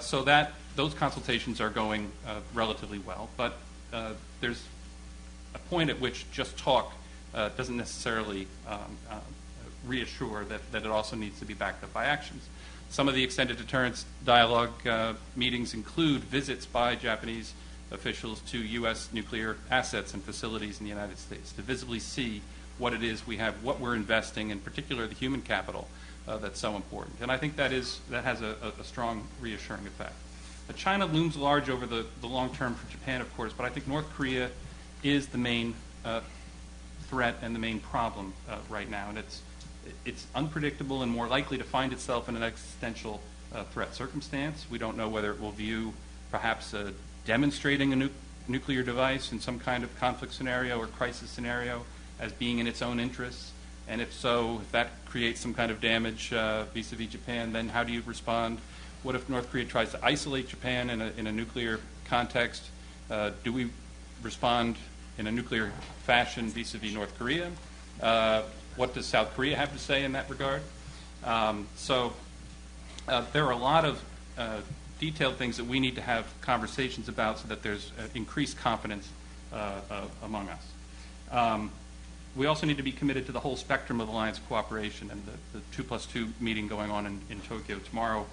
so that those consultations are going relatively well. But there's a point at which just talk doesn't necessarily reassure that it also needs to be backed up by actions. Some of the extended deterrence dialogue meetings include visits by Japanese officials to U.S. nuclear assets and facilities in the United States to visibly see what it is we have, what we're investing, in particular the human capital that's so important. And I think that has a strong reassuring effect. China looms large over the long term for Japan, of course, but I think North Korea is the main threat and the main problem right now. And it's unpredictable and more likely to find itself in an existential threat circumstance. We don't know whether it will view perhaps demonstrating a nuclear device in some kind of conflict scenario or crisis scenario as being in its own interests. And if so, if that creates some kind of damage vis-a-vis Japan, then how do you respond? What if North Korea tries to isolate Japan in a nuclear context? Do we respond in a nuclear fashion vis-a-vis North Korea? What does South Korea have to say in that regard? So there are a lot of detailed things that we need to have conversations about so that there's increased confidence among us. We also need to be committed to the whole spectrum of alliance cooperation, and the 2+2 meeting going on in Tokyo tomorrow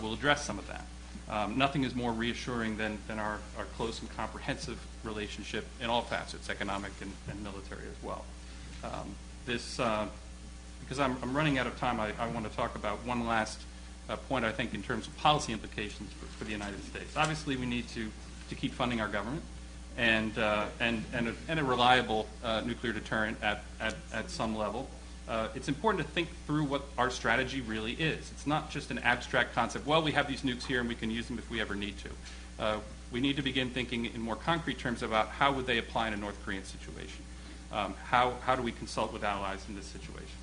will address some of that. Nothing is more reassuring than our close and comprehensive relationship in all facets, economic and military as well. Because I'm running out of time, I want to talk about one last point, I think, in terms of policy implications for the United States. Obviously, we need to keep funding our government and a reliable nuclear deterrent at some level. It's important to think through what our strategy really is. It's not just an abstract concept, well, we have these nukes here and we can use them if we ever need to. We need to begin thinking in more concrete terms about how would they apply in a North Korean situation. How do we consult with allies in this situation?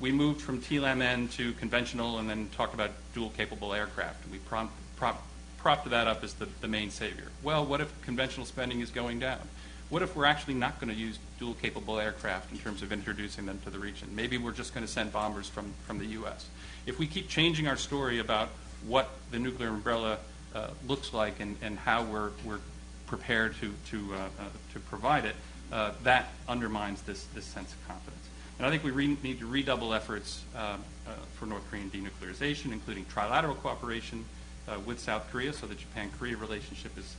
We moved from TLAM-N to conventional and then talked about dual-capable aircraft. And we propped that up as the main savior. Well, what if conventional spending is going down? What if we're actually not going to use dual-capable aircraft in terms of introducing them to the region? Maybe we're just going to send bombers from the U.S. If we keep changing our story about what the nuclear umbrella looks like and how we're prepared to provide it, that undermines this sense of confidence. And I think we need to redouble efforts for North Korean denuclearization, including trilateral cooperation with South Korea, so the Japan-Korea relationship is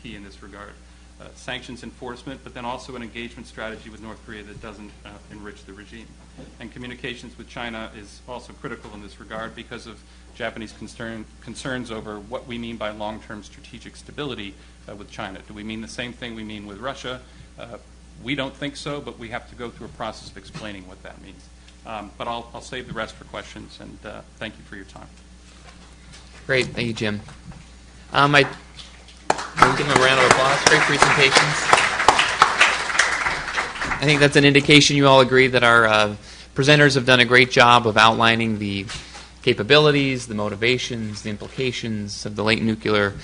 key in this regard. Sanctions enforcement, but then also an engagement strategy with North Korea that doesn't enrich the regime. And communications with China is also critical in this regard because of Japanese concerns over what we mean by long-term strategic stability with China. Do we mean the same thing we mean with Russia? We don't think so, but we have to go through a process of explaining what that means. But I'll save the rest for questions, and thank you for your time. Great. Thank you, Jim. I give them a round of applause. Great presentations. I think that's an indication you all agree that our presenters have done a great job of outlining the capabilities, the motivations, the implications of the latent nuclear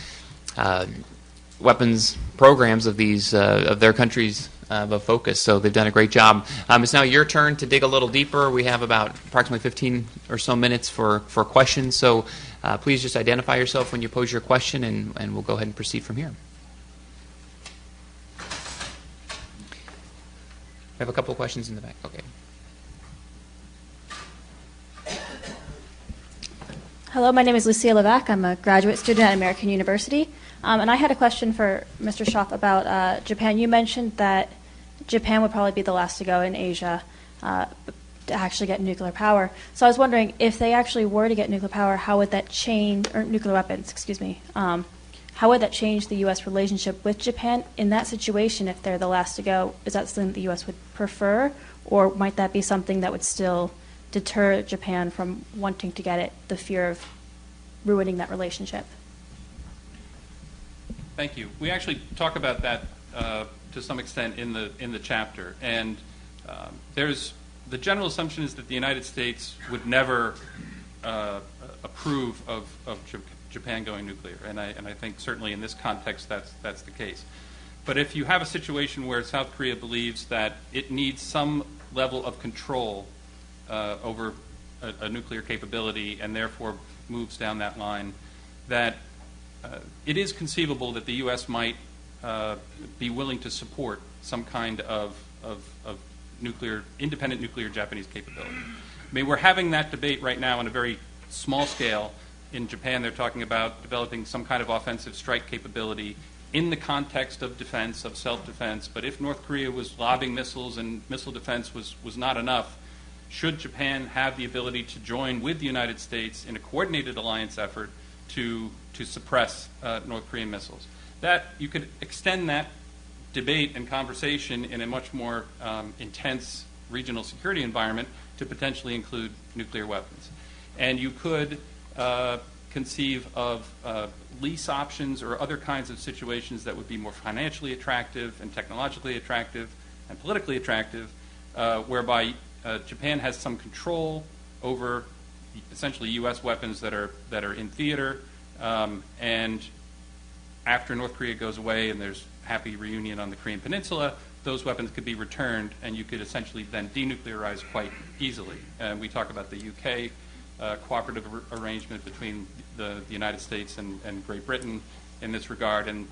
weapons programs of these of their countries of focus. So they've done a great job. It's now your turn to dig a little deeper. We have about approximately 15 or so minutes for questions. So please just identify yourself when you pose your question, and we'll go ahead and proceed from here. We have a couple of questions in the back. Okay. Hello, my name is Lucia Levac. I'm a graduate student at American University. And I had a question for Mr. Schoff about Japan. You mentioned that Japan would probably be the last to go in Asia to actually get nuclear power. So I was wondering, if they actually were to get nuclear power, how would that change, or nuclear weapons, excuse me, how would that change the U.S. relationship with Japan in that situation if they're the last to go? Is that something the U.S. would prefer, or might that be something that would still deter Japan from wanting to get it, the fear of ruining that relationship? Thank you. We actually talk about that to some extent in the chapter, and there's the general assumption is that the United States would never approve of Japan going nuclear, and I think certainly in this context that's the case. But if you have a situation where South Korea believes that it needs some level of control over a nuclear capability and therefore moves down that line, that it is conceivable that the U.S. might be willing to support some kind of independent nuclear Japanese capability. I mean, we're having that debate right now on a very small scale. In Japan, they're talking about developing some kind of offensive strike capability in the context of defense, of self-defense. But if North Korea was lobbing missiles and missile defense was not enough, should Japan have the ability to join with the United States in a coordinated alliance effort to suppress North Korean missiles? That you could extend that debate and conversation in a much more intense regional security environment to potentially include nuclear weapons. And you could conceive of lease options or other kinds of situations that would be more financially attractive and technologically attractive and politically attractive, whereby Japan has some control over essentially U.S. weapons that are in theater, and after North Korea goes away and there's happy reunion on the Korean Peninsula, those weapons could be returned, and you could essentially then denuclearize quite easily. And we talk about the UK cooperative arrangement between the United States and Great Britain in this regard, and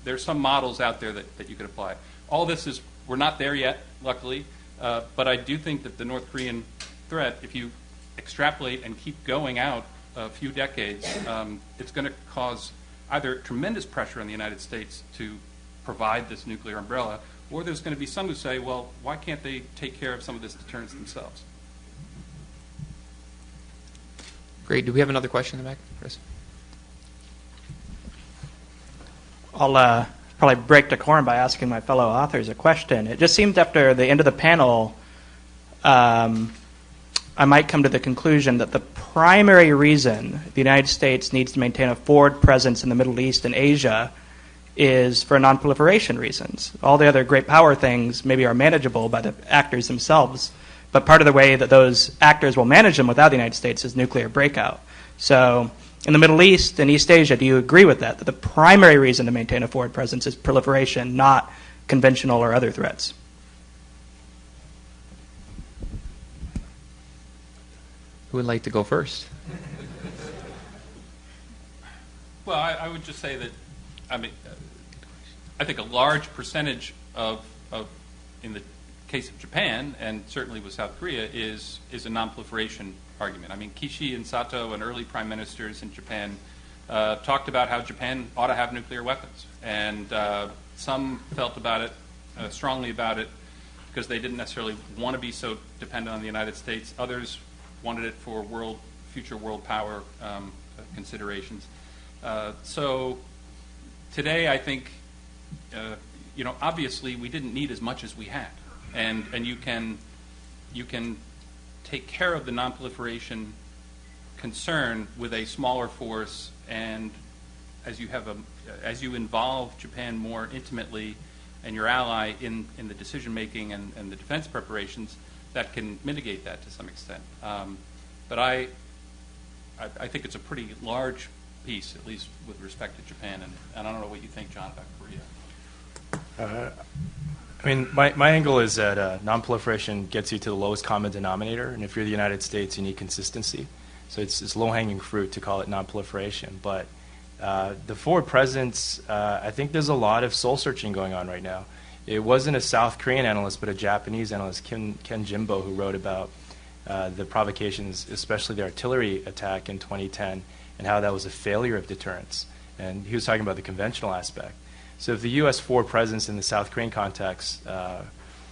there's some models out there that you could apply. All this is, we're not there yet, luckily, but I do think that the North Korean threat, if you extrapolate and keep going out a few decades, it's going to cause either tremendous pressure on the United States to provide this nuclear umbrella, or there's going to be some who say, well, why can't they take care of some of this deterrence themselves? Great. Do we have another question in the back, Chris? I'll probably break decorum by asking my fellow authors a question. It just seemed after the end of the panel, I might come to the conclusion that the primary reason the United States needs to maintain a forward presence in the Middle East and Asia is for non-proliferation reasons. All the other great power things maybe are manageable by the actors themselves, but part of the way that those actors will manage them without the United States is nuclear breakout. So in the Middle East and East Asia, do you agree with that the primary reason to maintain a forward presence is proliferation, not conventional or other threats? Who would like to go first? Well, I would just say that, I think a large percentage of in the case of Japan, and certainly with South Korea, is a non-proliferation argument. I mean, Kishi and Sato and early prime ministers in Japan talked about how Japan ought to have nuclear weapons. And some felt about it, strongly about it, because they didn't necessarily want to be so dependent on the United States. Others wanted it for future world power considerations. So today, I think, obviously we didn't need as much as we had, and you can take care of the non-proliferation concern with a smaller force, and as you involve Japan more intimately and your ally in the decision making and the defense preparations, that can mitigate that to some extent. But I think it's a pretty large piece, at least with respect to Japan, and I don't know what you think, John, about Korea. I mean, my angle is that non-proliferation gets you to the lowest common denominator, and if you're the United States, you need consistency. So it's low-hanging fruit to call it non-proliferation. But the forward presence, I think there's a lot of soul-searching going on right now. It wasn't a South Korean analyst, but a Japanese analyst, Ken Jimbo, who wrote about the provocations, especially the artillery attack in 2010, and how that was a failure of deterrence. And he was talking about the conventional aspect. So if the U.S. forward presence in the South Korean context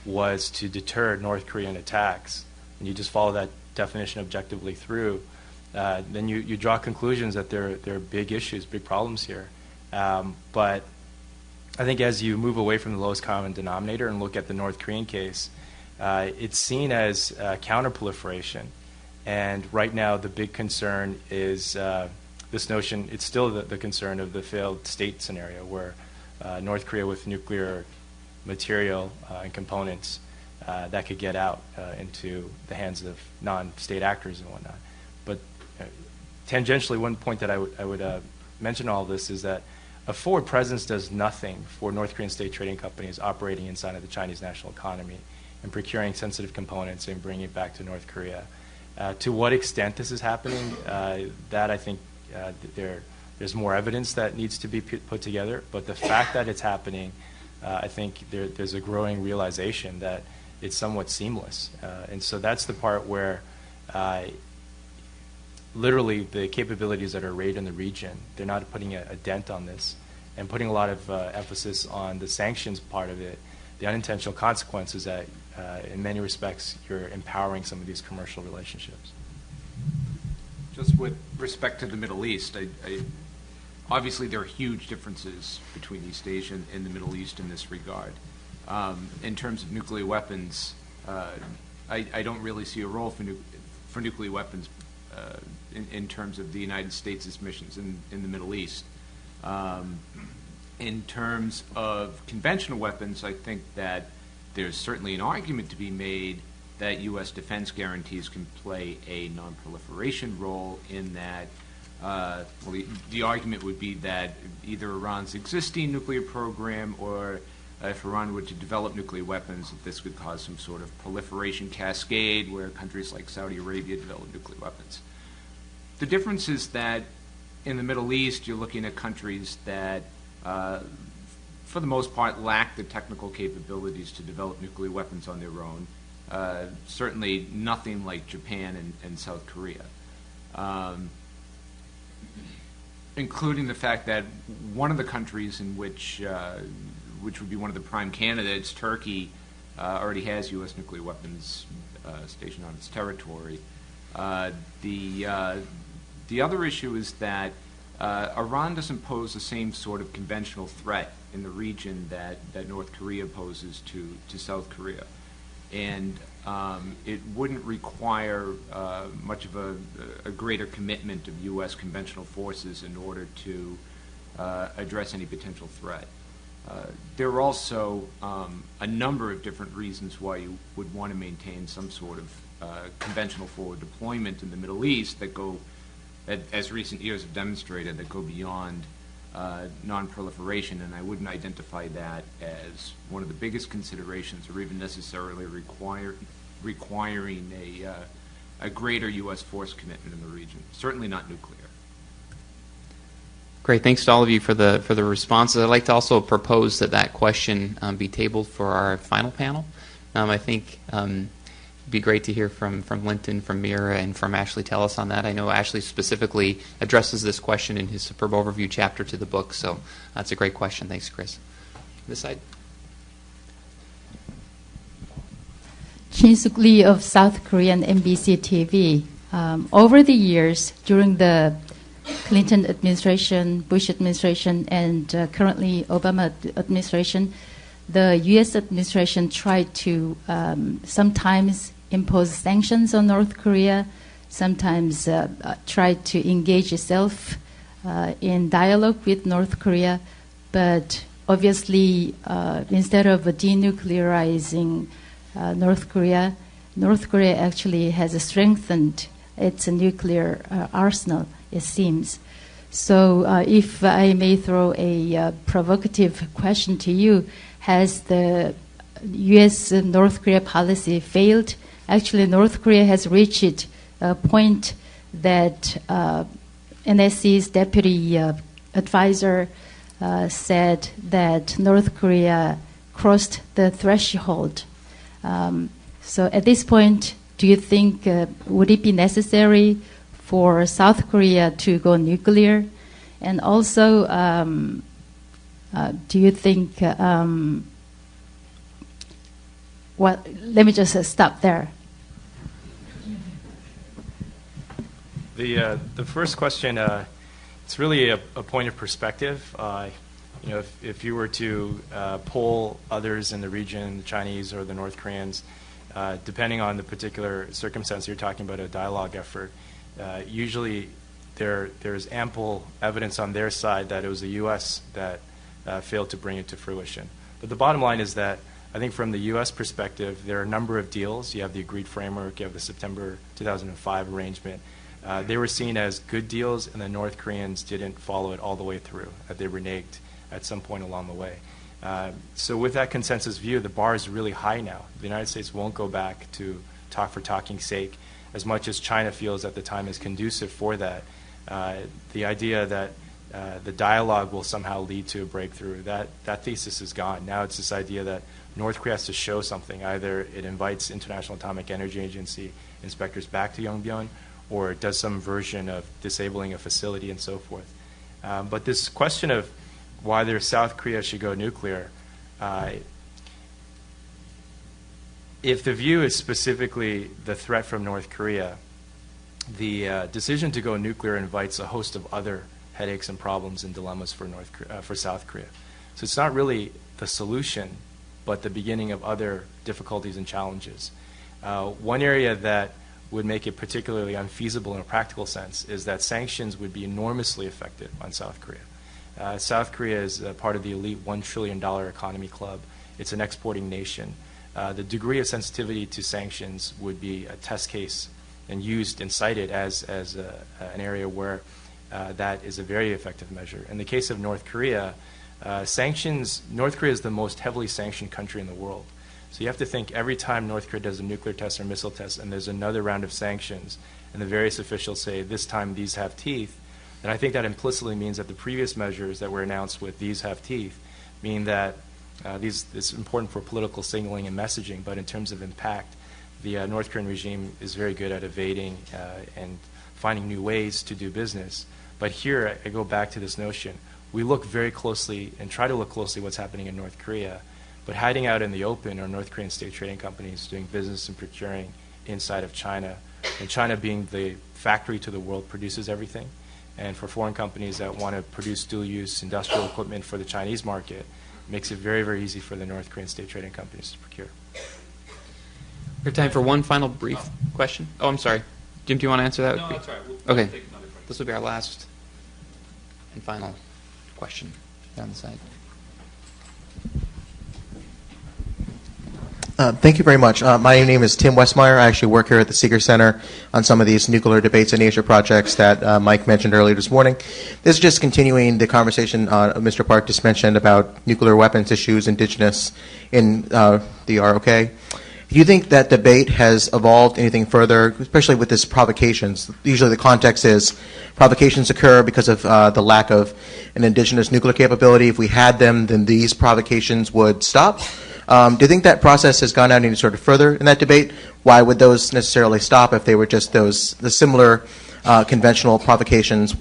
was to deter North Korean attacks, and you just follow that definition objectively through, then you draw conclusions that there are big issues, big problems here. But I think as you move away from the lowest common denominator and look at the North Korean case, it's seen as counterproliferation. And right now the big concern is this notion, it's still the concern of the failed state scenario where North Korea with nuclear material and components that could get out into the hands of non-state actors and whatnot. But tangentially, one point that I would mention all of this is that a forward presence does nothing for North Korean state trading companies operating inside of the Chinese national economy and procuring sensitive components and bringing it back to North Korea. To what extent this is happening, that I think there's more evidence that needs to be put together. But the fact that it's happening, I think there's a growing realization that it's somewhat seamless. And so that's the part where literally the capabilities that are arrayed in the region, they're not putting a dent on this and putting a lot of emphasis on the sanctions part of it, the unintentional consequences that in many respects you're empowering some of these commercial relationships. Just with respect to the Middle East, obviously there are huge differences between East Asia and the Middle East in this regard. In terms of nuclear weapons, I don't really see a role for nuclear weapons in terms of the United States' missions in the Middle East. In terms of conventional weapons, I think that there's certainly an argument to be made that U.S. defense guarantees can play a non-proliferation role in that. The argument would be that either Iran's existing nuclear program or if Iran were to develop nuclear weapons, that this could cause some sort of proliferation cascade where countries like Saudi Arabia develop nuclear weapons. The difference is that in the Middle East, you're looking at countries that, for the most part, lack the technical capabilities to develop nuclear weapons on their own. Certainly nothing like Japan and South Korea. Including the fact that one of the countries in which would be one of the prime candidates, Turkey, already has U.S. nuclear weapons stationed on its territory. The other issue is that Iran doesn't pose the same sort of conventional threat in the region that North Korea poses to South Korea. And it wouldn't require much of a greater commitment of U.S. conventional forces in order to address any potential threat. There are also a number of different reasons why you would want to maintain some sort of conventional forward deployment in the Middle East that go, as recent years have demonstrated, that go beyond non-proliferation, and I wouldn't identify that as one of the biggest considerations or even necessarily requiring a greater U.S. force commitment in the region. Certainly not nuclear. Great. Thanks to all of you for the responses. I'd like to also propose that question be tabled for our final panel. I think it'd be great to hear from Linton, from Mira, and from Ashley Tellis on that. I know Ashley specifically addresses this question in his superb overview chapter to the book, so that's a great question. Thanks, Chris. This side. Chin Suk Lee of South Korean NBC TV. Over the years, during the Clinton administration, Bush administration, and currently Obama administration, the U.S. administration tried to sometimes impose sanctions on North Korea, sometimes tried to engage itself in dialogue with North Korea, but obviously instead of denuclearizing North Korea actually has strengthened its nuclear arsenal, it seems. So if I may throw a provocative question to you, has the U.S. North Korea policy failed? Actually, North Korea has reached a point that NSC's deputy advisor said that North Korea crossed the threshold. So at this point, do do you think would it be necessary for South Korea to go nuclear? And also, do you think? Well, let me just stop there. The first question, it's really a point of perspective. If you were to poll others in the region, the Chinese or the North Koreans, depending on the particular circumstance you're talking about, a dialogue effort, usually there's ample evidence on their side that it was the U.S. that failed to bring it to fruition. But the bottom line is that I think from the U.S. perspective, there are a number of deals. You have the agreed framework, you have the September 2005 arrangement. They were seen as good deals, and the North Koreans didn't follow it all the way through. They reneged at some point along the way. So with that consensus view, the bar is really high now. The United States won't go back to talk for talking's sake, as much as China feels that the time is conducive for that. The idea that the dialogue will somehow lead to a breakthrough, that thesis is gone. Now it's this idea that North Korea has to show something. Either it invites International Atomic Energy Agency inspectors back to Yongbyon, or it does some version of disabling a facility and so forth. But this question of whether South Korea should go nuclear, if the view is specifically the threat from North Korea, the decision to go nuclear invites a host of other headaches and problems and dilemmas for South Korea. So it's not really the solution, but the beginning of other difficulties and challenges. One area that would make it particularly unfeasible in a practical sense is that sanctions would be enormously effective on South Korea. South Korea is part of the elite $1 trillion economy club. It's an exporting nation. The degree of sensitivity to sanctions would be a test case and used and cited as an area where that is a very effective measure. In the case of North Korea, North Korea is the most heavily sanctioned country in the world. So you have to think every time North Korea does a nuclear test or missile test and there's another round of sanctions and the various officials say this time these have teeth, then I think that implicitly means that the previous measures that were announced with these have teeth mean that it's important for political signaling and messaging, but in terms of impact, the North Korean regime is very good at evading and finding new ways to do business. But here I go back to this notion. We look very closely and try to look closely what's happening in North Korea, but hiding out in the open are North Korean state trading companies doing business and procuring inside of China. And China, being the factory to the world, produces everything. And for foreign companies that want to produce dual-use industrial equipment for the Chinese market, it makes it very, very easy for the North Korean state trading companies to procure. We have time for one final brief question. Oh, I'm sorry. Jim, do you want to answer that? No, that's all right. We'll Okay. take another break. This will be our last and final question down the side. Thank you very much. My name is Tim Westmeyer. I actually work here at the Seeger Center on some of these nuclear debates in Asia projects that Mike mentioned earlier this morning. This is just continuing the conversation Mr. Park just mentioned about nuclear weapons issues, indigenous in the ROK. Do you think that debate has evolved anything further, especially with this provocations? Usually the context is provocations occur because of the lack of an indigenous nuclear capability. If we had them, then these provocations would stop. Do you think that process has gone out any sort of further in that debate? Why would those necessarily stop if they were just the similar conventional provocations?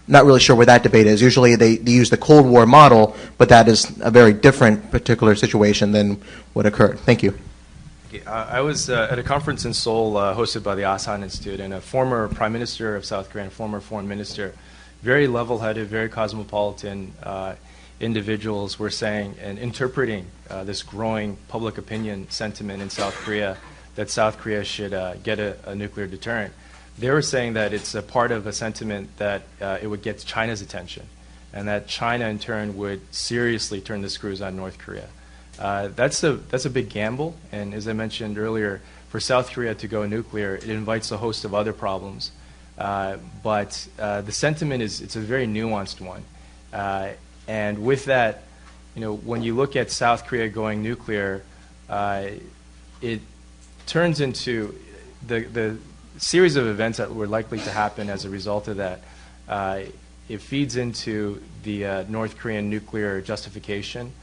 Not really sure where that debate is. Usually they use the Cold War model, but that is a very different particular situation than what occurred. Thank you. I was at a conference in Seoul hosted by the Asan Institute, and a former prime minister of South Korea and former foreign minister, very level-headed, very cosmopolitan individuals were saying and interpreting this growing public opinion sentiment in South Korea that South Korea should get a nuclear deterrent. They were saying that it's a part of a sentiment that it would get China's attention, and that China in turn would seriously turn the screws on North Korea. That's a big gamble, and as I mentioned earlier, for South Korea to go nuclear, it invites a host of other problems. But the sentiment it's a very nuanced one. And with that, when you look at South Korea going nuclear, it turns into the series of events that were likely to happen as a result of that. It feeds into the North Korean nuclear justification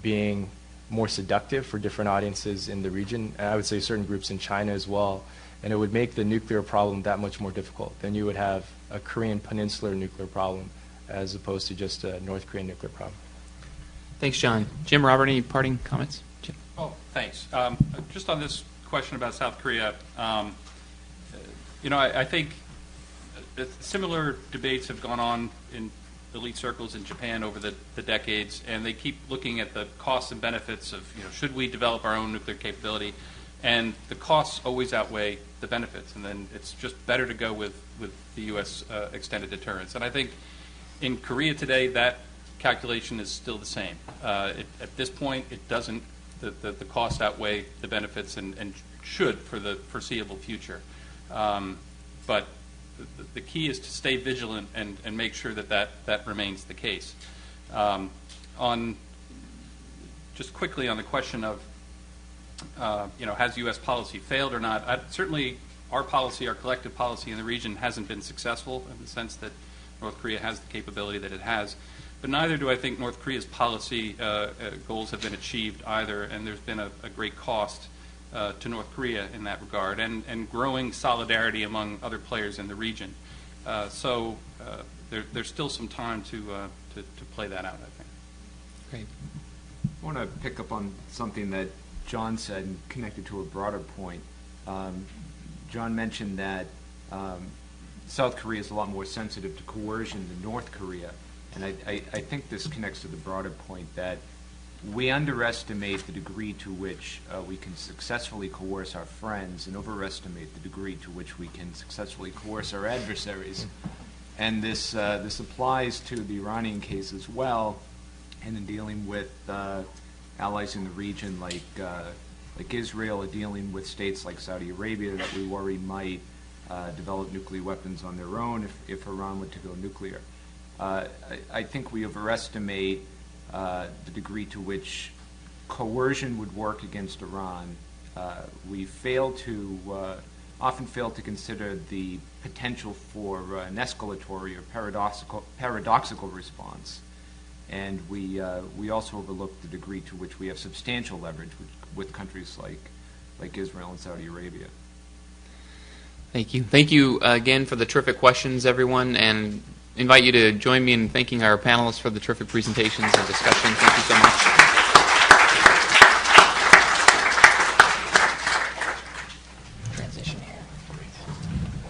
being more seductive for different audiences in the region, and I would say certain groups in China as well, and it would make the nuclear problem that much more difficult. Then you would have a Korean peninsular nuclear problem as opposed to just a North Korean nuclear problem. Thanks, John. Jim, Robert, any parting comments? Jim? Oh, thanks. Just on this question about South Korea, I think similar debates have gone on in elite circles in Japan over the decades, and they keep looking at the costs and benefits of, should we develop our own nuclear capability? And the costs always outweigh the benefits, and then it's just better to go with the U.S. Extended deterrence. And I think in Korea today, that calculation is still the same. At this point, it doesn't. The costs outweigh the benefits and should for the foreseeable future. But the key is to stay vigilant and make sure that remains the case. Just quickly on the question of, has U.S. policy failed or not? Certainly our policy, our collective policy in the region hasn't been successful in the sense that North Korea has the capability that it has. But neither do I think North Korea's policy goals have been achieved either, and there's been a great cost to North Korea in that regard, and growing solidarity among other players in the region. So there's still some time to play that out, I think. Great. I want to pick up on something that John said and connected to a broader point. John mentioned that South Korea is a lot more sensitive to coercion than North Korea. And I think this connects to the broader point that we underestimate the degree to which we can successfully coerce our friends and overestimate the degree to which we can successfully coerce our adversaries. And this applies to the Iranian case as well, and in dealing with allies in the region like Israel, or dealing with states like Saudi Arabia that we worry might develop nuclear weapons on their own if Iran were to go nuclear. I think we overestimate the degree to which coercion would work against Iran. We often fail to consider the potential for an escalatory or paradoxical response. And we also overlook the degree to which we have substantial leverage with countries like Israel and Saudi Arabia. Thank you. Thank you again for the terrific questions, everyone, and invite you to join me in thanking our panelists for the terrific presentations and discussion. Thank you so much.